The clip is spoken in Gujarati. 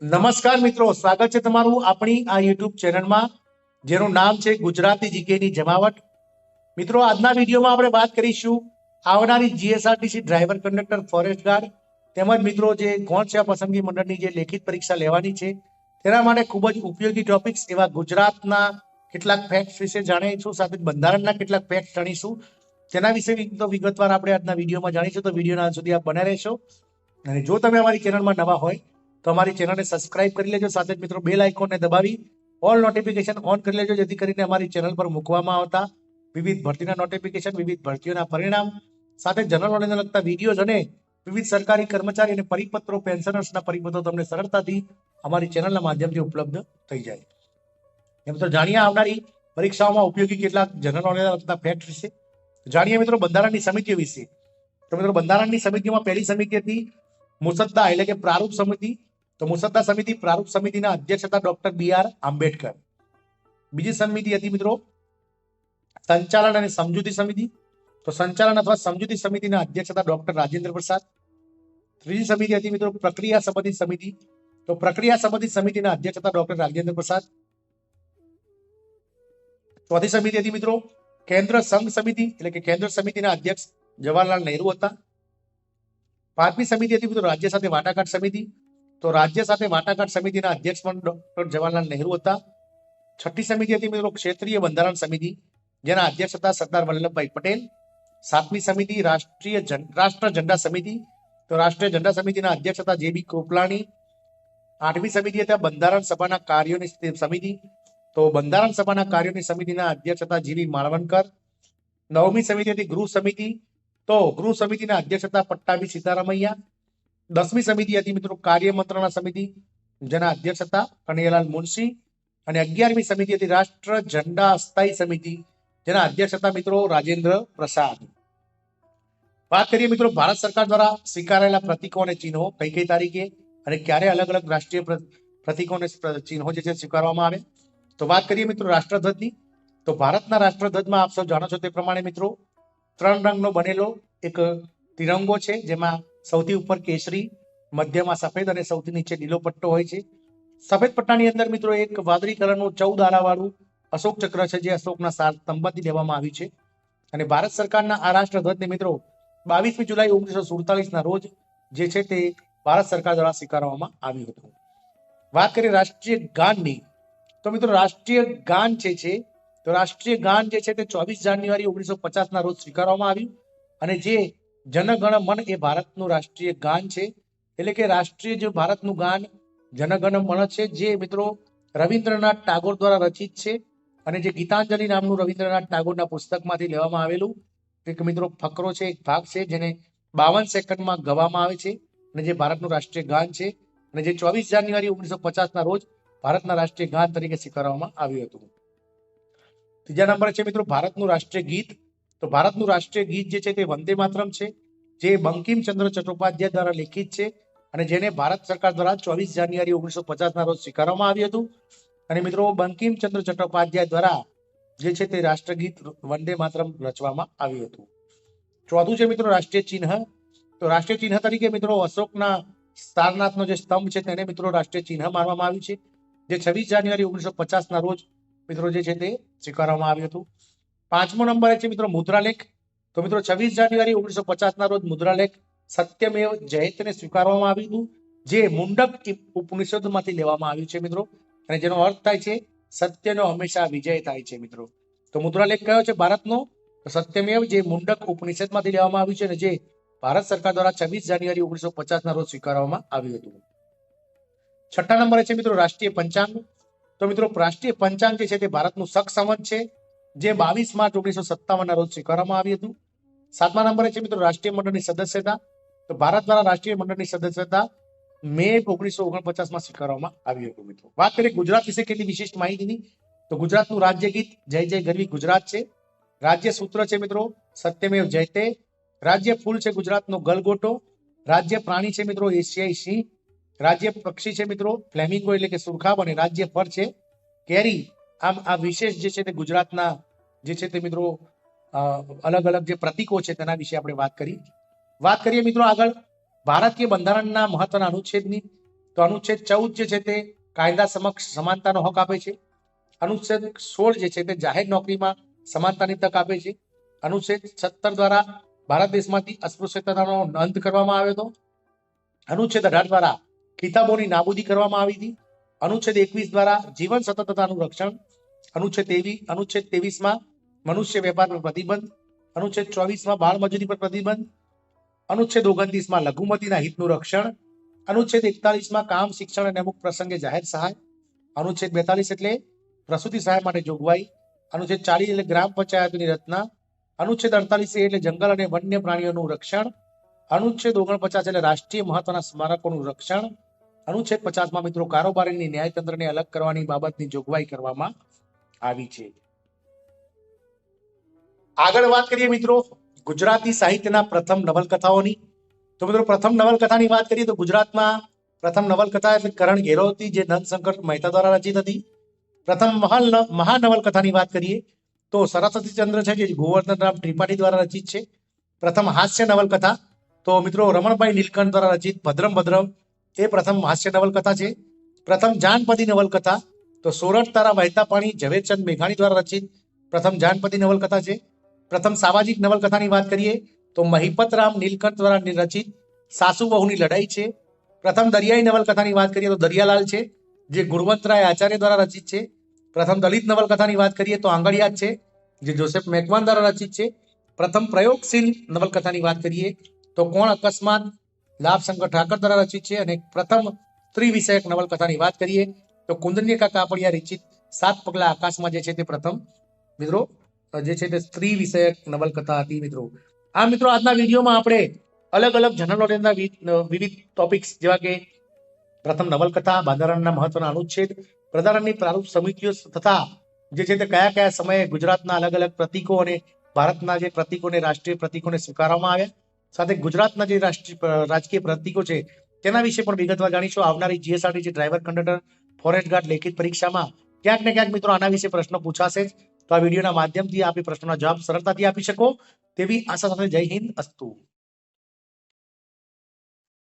નમસ્કાર મિત્રો, સ્વાગત છે તમારું આપણી આ યુટ્યુબ ચેનલમાં જેનું નામ છે ગુજરાતી જીકેની જમાવટ. મિત્રો, આજના વિડીયોમાં આપણે વાત કરીશું આવનારી GSRTC driver conductor forest guard તેમજ મિત્રો જે ગૌણ સેવા પસંદગી મંડળની જે લેખિત પરીક્ષા લેવાની છે તેના માટે ખૂબ જ ઉપયોગી ટોપિક્સ એવા ગુજરાતના કેટલાક ફેક્ટ્સ વિશે જાણીશું, સાથે બંધારણના કેટલાક ફેક્ટ જાણીશું. તેના વિશે વિગતવાર આપણે આજના વિડીયોમાં જાણીશું, તો વિડીયોના અંત સુધી આપ બને રહેશો. અને જો તમે અમારી ચેનલમાં નવા હોય તો અમારી ચેનલને સબસ્ક્રાઇબ કરી લેજો, સાથે જ મિત્રો બેલ આઇકોનને દબાવી ઓલ નોટિફિકેશન ઓન કરી લેજો, જેથી કરીને અમારી ચેનલ પર મૂકવામાં આવતા વિવિધ ભરતીના નોટિફિકેશન, વિવિધ ભરતીઓના પરિણામ, સાથે જનરલ નોલેજને લગતા વિડીયોઝ અને વિવિધ સરકારી કર્મચારી અને પરિપત્રો, પેન્શનર્સના પરિપત્રો તમને સરળતાથી અમારી ચેનલના માધ્યમથી ઉપલબ્ધ થઈ જાય. એમ તો જાણીએ આવનારી પરીક્ષાઓમાં ઉપયોગી કેટલાક જનરલ નોલેજને લગતા ફેક્ટ વિશે. જાણીએ મિત્રો બંધારણની સમિતિઓ વિશે. તો મિત્રો બંધારણની સમિતિઓમાં પહેલી સમિતિ હતી મુસદ્દા એટલે કે પ્રારૂપ સમિતિ. તો મુસદ્દા સમિતિ પ્રારૂપ સમિતિના અધ્યક્ષ હતા ડોક્ટર BR આંબેડકર. બીજી સમિતિ હતી મિત્રો સંચાલન અને સમજૂતી સમિતિ. તો સંચાલન અથવા સમજૂતી સમિતિના અધ્યક્ષ હતા ડોક્ટર રાજેન્દ્ર પ્રસાદ. ત્રીજી સમિતિ હતી મિત્રો પ્રક્રિયા સંબંધિત સમિતિ. તો પ્રક્રિયા સંબંધિત સમિતિના અધ્યક્ષ હતા ડોક્ટર રાજેન્દ્ર પ્રસાદ. ચોથી સમિતિ હતી મિત્રો કેન્દ્ર સંઘ સમિતિ એટલે કે કેન્દ્ર સમિતિના અધ્યક્ષ જવાહરલાલ નહેરુ હતા. પાંચમી સમિતિ હતી મિત્રો રાજ્ય સાથે વાટાઘાટ સમિતિ. તો રાજ્ય સાથે વાટાઘાટ સમિતિના અધ્યક્ષ પણ ડોક્ટર જવાહરલાલ નહેરુ હતા. છઠ્ઠી સમિતિ હતી મિત્રો ક્ષેત્રીય બંધારણ સમિતિ, જેના અધ્યક્ષ હતા સરદાર વલ્લભભાઈ પટેલ. સાતમી સમિતિ રાષ્ટ્ર ઝંડા સમિતિ. તો રાષ્ટ્રીય ઝંડા સમિતિના અધ્યક્ષ હતા JB કૃપલાણી. આઠમી સમિતિ હતા બંધારણ સભાના કાર્યોની સમિતિ. તો બંધારણ સભાના કાર્યોની સમિતિના અધ્યક્ષ હતા GV માળવણકર. નવમી સમિતિ હતી ગૃહ સમિતિ. તો ગૃહ સમિતિના અધ્યક્ષ હતા પટ્ટાભી સીતારામૈયા. 10મી સમિતિ હતી મિત્રો કાર્ય મંત્રણા સમિતિ, જેના અધ્યક્ષ હતા કનૈયાલાલ મુનશી. અને 11મી સમિતિ હતી રાષ્ટ્ર ઝંડા અસ્થાયી સમિતિ, જેના અધ્યક્ષ હતા મિત્રો રાજેન્દ્ર પ્રસાદ. વાત કરીએ મિત્રો ભારત સરકાર દ્વારા સ્વીકારાયેલા પ્રતીકો અને ચિહ્નો કઈ કઈ તારીખે અને ક્યારે અલગ અલગ રાષ્ટ્રીય પ્રતીકો અને ચિહ્નો જે છે સ્વીકારવામાં આવે. તો વાત કરીએ મિત્રો રાષ્ટ્રધ્વજની. તો ભારતના રાષ્ટ્રધ્વજમાં આપ સૌ જાણો છો તે પ્રમાણે મિત્રો 3 રંગનો બનેલો એક તિરંગો છે, જેમાં સૌથી ઉપર કેસરી, મધ્યમાં સફેદ અને સૌથી નીચે લીલો પટ્ટો હોય છે. સફેદ પટ્ટાની અંદર મિત્રો એક વાદળી કલરનું 14 આરાવાળું અશોક ચક્ર છે, જે અશોકના સ્તંભથી લેવામાં આવ્યું છે. અને ભારત સરકારના આ રાષ્ટ્રધ્વજને મિત્રો 22મી જુલાઈ 1947ના રોજ જે છે તે ભારત સરકાર દ્વારા સ્વીકારવામાં આવ્યું હતું. વાત કરીએ રાષ્ટ્રીય ગાનની. તો મિત્રો રાષ્ટ્રીય ગાન છે તો રાષ્ટ્રીય ગાન જે છે તે 24 જાન્યુઆરી 1950ના રોજ સ્વીકારવામાં આવ્યું. અને જે જનગણ મન એ ભારતનું રાષ્ટ્રીય ગાન છે, એટલે કે રાષ્ટ્રીય જે ભારતનું ગાન જનગણ મન છે, જે મિત્રો રવિન્દ્રનાથ ટાગોર દ્વારા રચિત છે. અને જે ગીતાંજલિ નામનું રવિન્દ્રનાથ ટાગોરના પુસ્તકમાંથી લેવામાં આવેલું એક મિત્રો ફકરો છે, એક ભાગ છે, જેને 52 સેકન્ડમાં ગવામાં આવે છે અને જે ભારતનું રાષ્ટ્રીય ગાન છે, અને જે 24 જાન્યુઆરી 1950ના રોજ ભારતના રાષ્ટ્રીય ગાન તરીકે સ્વીકારવામાં આવ્યું હતું. ત્રીજા નંબરે છે મિત્રો ભારતનું રાષ્ટ્રીય ગીત. તો ભારતનું રાષ્ટ્રીય ગીત જે છે તે વંદે માતરમ છે, જે બંકિમચંદ્ર ચટ્ટોપાધ્યાય દ્વારા લિખિત છે અને જેને ભારત સરકાર દ્વારા 24 જાન્યુઆરી 1950ના રોજ સ્વીકારવામાં આવ્યું હતું. અને મિત્રો બંકિમચંદ્ર ચટ્ટોપાધ્યાય દ્વારા જે છે તે રાષ્ટ્રગીત વંદે માતરમ રચવામાં આવ્યું હતું. ચોથું છે મિત્રો રાષ્ટ્રીય ચિહ્ન. તો રાષ્ટ્રીય ચિહ્ન તરીકે મિત્રો અશોકના સારનાથનો જે સ્તંભ છે તેને મિત્રો રાષ્ટ્રીય ચિહ્ન માનવામાં આવ્યું છે, જે 26 જાન્યુઆરી 1950ના રોજ મિત્રો જે છે તે સ્વીકારવામાં આવ્યું હતું. પાંચમો નંબર છે મિત્રો મુદ્રાલેખ. તો મિત્રો 26 જાન્યુઆરી 1950ના રોજ મુદ્રાલેખ સત્યમેવ જયતેને સ્વીકારવામાં આવ્યું હતું, જે મુંડક ઉપનિષદમાંથી લેવામાં આવ્યું છે મિત્રો, અને જેનો અર્થ થાય છે સત્યનો હંમેશા વિજય થાય છે મિત્રો. તો મુદ્રાલેખ કયો છે ભારતનો? સત્યમેવ, જે મુંડક ઉપનિષદમાંથી લેવામાં આવ્યું છે અને જે ભારત સરકાર દ્વારા 26 જાન્યુઆરી 1950ના રોજ સ્વીકારવામાં આવ્યું હતું. છઠ્ઠા નંબરે છે મિત્રો રાષ્ટ્રીય પંચાંગ. તો મિત્રો રાષ્ટ્રીય પંચાંગ જે છે તે ભારતનું શક સંવત છે, જે 22 માર્ચ 1957ના રોજ સ્વીકારવામાં આવ્યું હતું. સાતમા નંબરે છે મિત્રો રાષ્ટ્રીય મંડળની સદસ્યતા. તો ભારત દ્વારા રાષ્ટ્રીય મંડળની સદસ્યતા મે 1949માં સ્વીકારવામાં આવ્યું હતું મિત્રો. વાત કરીએ ગુજરાત વિશે કેટલી વિશિષ્ટ માહિતીની. તો ગુજરાતનું રાજ્ય ગીત જય જય ગરવી ગુજરાત છે. રાજ્ય સૂત્ર છે મિત્રો સત્યમેવ જયતે. રાજ્ય ફૂલ છે ગુજરાતનો ગલગોટો. રાજ્ય પ્રાણી છે મિત્રો એશિયાઈ સિંહ. રાજ્ય પક્ષી છે મિત્રો ફ્લેમિંગો એટલે કે સુરખાબ. અને રાજ્ય ફળ છે કેરી. આમ આ વિશેષ જે છે તે ગુજરાતના જે છે તે મિત્રો અલગ અલગ જે પ્રતીકો છે તેના વિશે આપણે વાત કરીએ મિત્રો આગળ ભારતીય બંધારણના મહત્વના અનુચ્છેદની. તો અનુચ્છેદ 14 જે છે તે કાયદા સમક્ષ સમાનતાનો હક આપે છે. અનુચ્છેદ 16 જે છે તે જાહેર નોકરીમાં સમાનતાની તક આપે છે. અનુચ્છેદ 17 દ્વારા ભારત દેશમાંથી અસ્પૃશ્યતાનો અંત કરવામાં આવ્યો હતો. અનુચ્છેદ 18 દ્વારા કિતાબોની નાબૂદી કરવામાં આવી હતી. અનુચ્છેદ 21 દ્વારા જીવન સતતતાનું રક્ષણ. અનુચ્છેદ 23માં મનુષ્ય વેપાર પર પ્રતિબંધ. અનુચ્છેદ 24માં બાળ મજૂરી પર પ્રતિબંધ. અનુચ્છેદ 29માં લઘુમતીના હિતનું રક્ષણ. અનુચ્છેદ 41માં કામ શિક્ષણ અને અમુક પ્રસંગે જાહેર સહાય. અનુચ્છેદ 42 એટલે પ્રસૂતિ સહાય માટે જોગવાઈ. અનુચ્છેદ 40 એટલે ગ્રામ પંચાયતની રચના. અનુચ્છેદ 48 એટલે જંગલ અને વન્ય પ્રાણીઓનું રક્ષણ. અનુચ્છેદ 49 એટલે રાષ્ટ્રીય મહત્વના સ્મારકોનું રક્ષણ. અનુચ્છેદ 50માં મિત્રો કારોબારીની ન્યાયતંત્રને અલગ કરવાની બાબતની જોગવાઈ કરવામાં આવી છે. આગળ વાત કરીએ મિત્રો ગુજરાતી સાહિત્યના પ્રથમ નવલકથાઓની. તો મિત્રો પ્રથમ નવલકથાની વાત કરીએ તો ગુજરાતમાં પ્રથમ નવલકથા એટલે કરણ ઘેરો હતી, જે નંદશંકર મહેતા દ્વારા રચિત હતી. પ્રથમ મહાનવલકથાની વાત કરીએ તો સરસ્વતીચંદ્ર છે, જે ગોવર્ધનરામ ત્રિપાઠી દ્વારા રચિત છે. પ્રથમ હાસ્ય નવલકથા તો મિત્રો રમણભાઈ નીલકંઠ દ્વારા રચિત ભદ્રમ ભદ્રમ એ પ્રથમ હાસ્ય નવલકથા છે. પ્રથમ જાનપદી નવલકથા તો સોરઠ તારા વહેતા પાણી ઝવેરચંદ મેઘાણી દ્વારા રચિત પ્રથમ જાનપદી નવલકથા છે. પ્રથમ સામાજિક નવલકથાની વાત કરીએ તો મહિપતરામ નીલકંઠ દ્વારા રચિત સાસુ વહુની લડાઈ છે. પ્રથમ દરિયાઈ નવલકથાની વાત કરીએ તો દરિયાલાલ છે, જે ગુણવંતરાય આચાર્ય દ્વારા રચિત છે. પ્રથમ દલિત નવલકથાની વાત કરીએ તો આંગળિયાત છે, જે જોસેફ મેકવાન દ્વારા રચિત છે. પ્રથમ પ્રયોગશીલ નવલકથાની વાત કરીએ તો કોણ અકસ્માત લાભશંકર ઠાકર દ્વારા રચિત છે. અને પ્રથમ સ્ત્રી વિષયક નવલકથાની વાત કરીએ તો કુંદનિકા કાપડિયા રચિત 7 પગલા આકાશમાં જે છે તે પ્રથમ મિત્રો જે છે તે સ્ત્રી વિષયક નવલકથા હતી મિત્રો. આ મિત્રો આજના વિડીયોમાં આપણે અલગ અલગ જનરલોના વિવિધ ટોપિક્સ જેવા કે પ્રથમ નવલકથા, બંધારણના મહત્વના અનુચ્છેદ, બંધારણની પ્રારૂપ સમિતિઓ તથા જે છે તે કયા કયા સમયે ગુજરાતના અલગ અલગ પ્રતીકો અને ભારતના જે પ્રતીકોને રાષ્ટ્રીય પ્રતીકોને સ્વીકારવામાં આવ્યા, સાથે ગુજરાતના જે રાજકીય પ્રતીકો છે તેના વિશે પણ વિગતવાર જાણીશું. આવનારી GSRTC driver conductor forest guard લેખિત પરીક્ષામાં ક્યાંક ને ક્યાંક મિત્રો આના વિશે પ્રશ્નો પૂછાશે, તો આ વિડીયોના માધ્યમથી આપી પ્રશ્નોના જવાબ સરળતાથી આપી શકો તેવી આશા સાથે જય હિન્દ અસ્તુ.